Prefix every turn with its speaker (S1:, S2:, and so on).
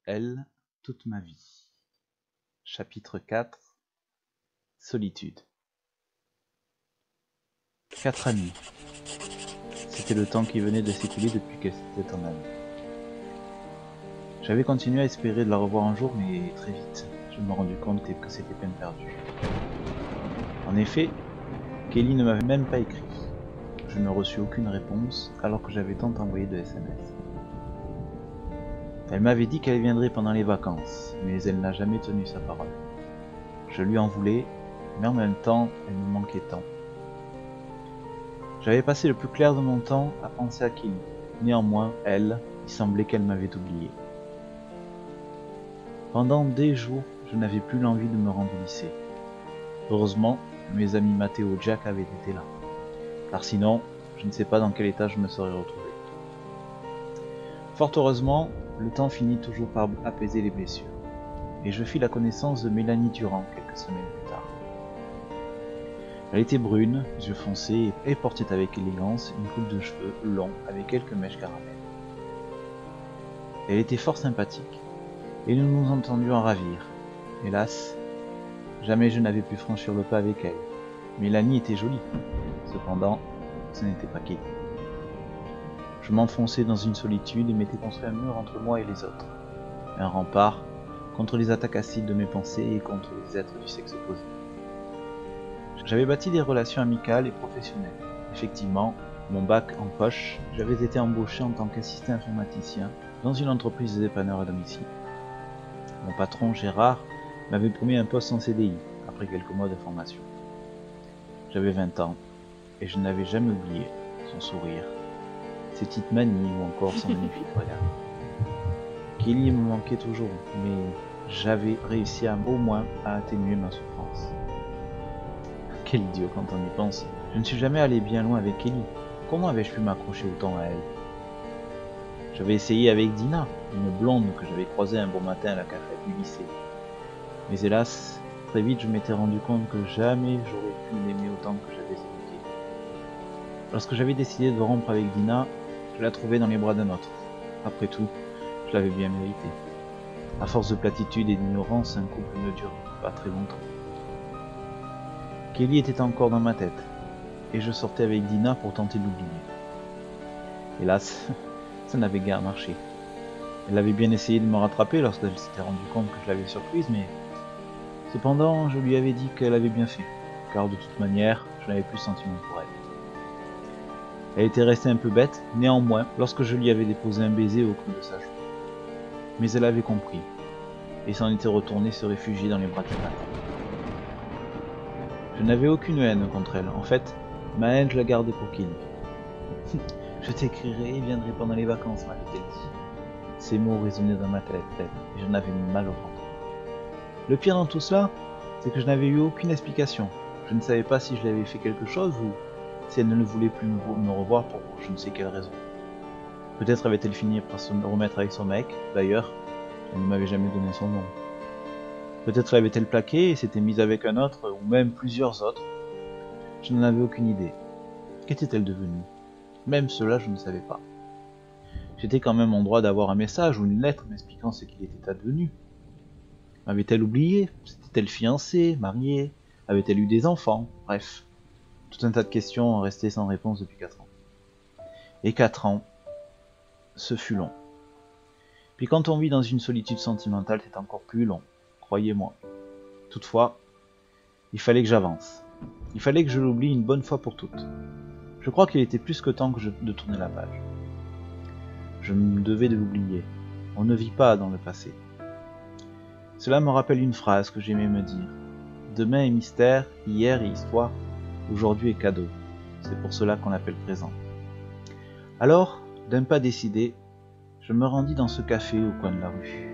S1: Elle, toute ma vie. Chapitre 4. Solitude. 4 années. C'était le temps qui venait de s'écouler depuis qu'elle s'était en allée. J'avais continué à espérer de la revoir un jour, mais très vite, je me rendis compte que c'était peine perdue. En effet, Kelly ne m'avait même pas écrit. Je ne reçus aucune réponse, alors que j'avais tant envoyé de SMS. Elle m'avait dit qu'elle viendrait pendant les vacances, mais elle n'a jamais tenu sa parole. Je lui en voulais, mais en même temps, elle me manquait tant. J'avais passé le plus clair de mon temps à penser à Kelly. Néanmoins, elle, il semblait qu'elle m'avait oublié. Pendant des jours, je n'avais plus l'envie de me rendre au lycée. Heureusement, mes amis Mathéo et Jack avaient été là, car sinon, je ne sais pas dans quel état je me serais retrouvé. Fort heureusement, le temps finit toujours par apaiser les blessures, et je fis la connaissance de Mélanie Durand quelques semaines plus tard. Elle était brune, yeux foncés, et portait avec élégance une coupe de cheveux longs avec quelques mèches caramel. Elle était fort sympathique, et nous nous entendions à ravir. Hélas, jamais je n'avais pu franchir le pas avec elle. Mélanie était jolie, cependant, ce n'était pas Kelly. Je m'enfonçais dans une solitude et m'étais construit un mur entre moi et les autres. Un rempart contre les attaques acides de mes pensées et contre les êtres du sexe opposé. J'avais bâti des relations amicales et professionnelles. Effectivement, mon bac en poche, j'avais été embauché en tant qu'assistant informaticien dans une entreprise de dépanneur à domicile. Mon patron, Gérard, m'avait promis un poste en CDI après quelques mois de formation. J'avais 20 ans et je n'avais jamais oublié son sourire, ses petites manies ou encore son magnifique regard. Kelly me manquait toujours, mais j'avais réussi au moins à atténuer ma souffrance. Quel idiot quand on y pense. Je ne suis jamais allé bien loin avec Kelly. Comment avais-je pu m'accrocher autant à elle? J'avais essayé avec Dina, une blonde que j'avais croisée un bon matin à la cafette du lycée. Mais hélas, très vite je m'étais rendu compte que jamais j'aurais pu l'aimer autant que j'avais aimé Kelly. Lorsque j'avais décidé de rompre avec Dina, je la trouvais dans les bras d'un autre. Après tout, je l'avais bien mérité. À force de platitude et d'ignorance, un couple ne dure pas très longtemps. Kelly était encore dans ma tête, et je sortais avec Dina pour tenter de l'oublier. Hélas, ça n'avait guère marché. Elle avait bien essayé de me rattraper lorsqu'elle s'était rendue compte que je l'avais surprise, mais cependant je lui avais dit qu'elle avait bien fait, car de toute manière, je n'avais plus de sentiment pour elle. Elle était restée un peu bête, néanmoins, lorsque je lui avais déposé un baiser au creux de sa joue. Mais elle avait compris, et s'en était retournée se réfugier dans les bras de Dina. Je n'avais aucune haine contre elle, en fait, ma haine je la gardais pour Kelly. Je t'écrirai et viendrai pendant les vacances, m'avait-elle dit. Ces mots résonnaient dans ma tête, et j'en avais mal au ventre. Le pire dans tout cela, c'est que je n'avais eu aucune explication. Je ne savais pas si je lui avais fait quelque chose ou si elle ne voulait plus me revoir pour je ne sais quelle raison. Peut-être avait-elle fini par se remettre avec son mec, d'ailleurs, elle ne m'avait jamais donné son nom. Peut-être l'avait-elle plaqué et s'était mise avec un autre, ou même plusieurs autres. Je n'en avais aucune idée. Qu'était-elle devenue? Même cela, je ne savais pas. J'étais quand même en droit d'avoir un message ou une lettre m'expliquant ce qu'il était advenu. M'avait-elle oublié? S'était-elle fiancée, mariée? Avait-elle eu des enfants? Bref, tout un tas de questions restaient sans réponse depuis 4 ans. Et 4 ans, ce fut long. Puis quand on vit dans une solitude sentimentale, c'est encore plus long, croyez-moi. Toutefois, il fallait que j'avance. Il fallait que je l'oublie une bonne fois pour toutes. Je crois qu'il était plus que temps de tourner la page. Je me devais de l'oublier. On ne vit pas dans le passé. Cela me rappelle une phrase que j'aimais me dire. Demain est mystère, hier est histoire, aujourd'hui est cadeau. C'est pour cela qu'on l'appelle présent. Alors, d'un pas décidé, je me rendis dans ce café au coin de la rue.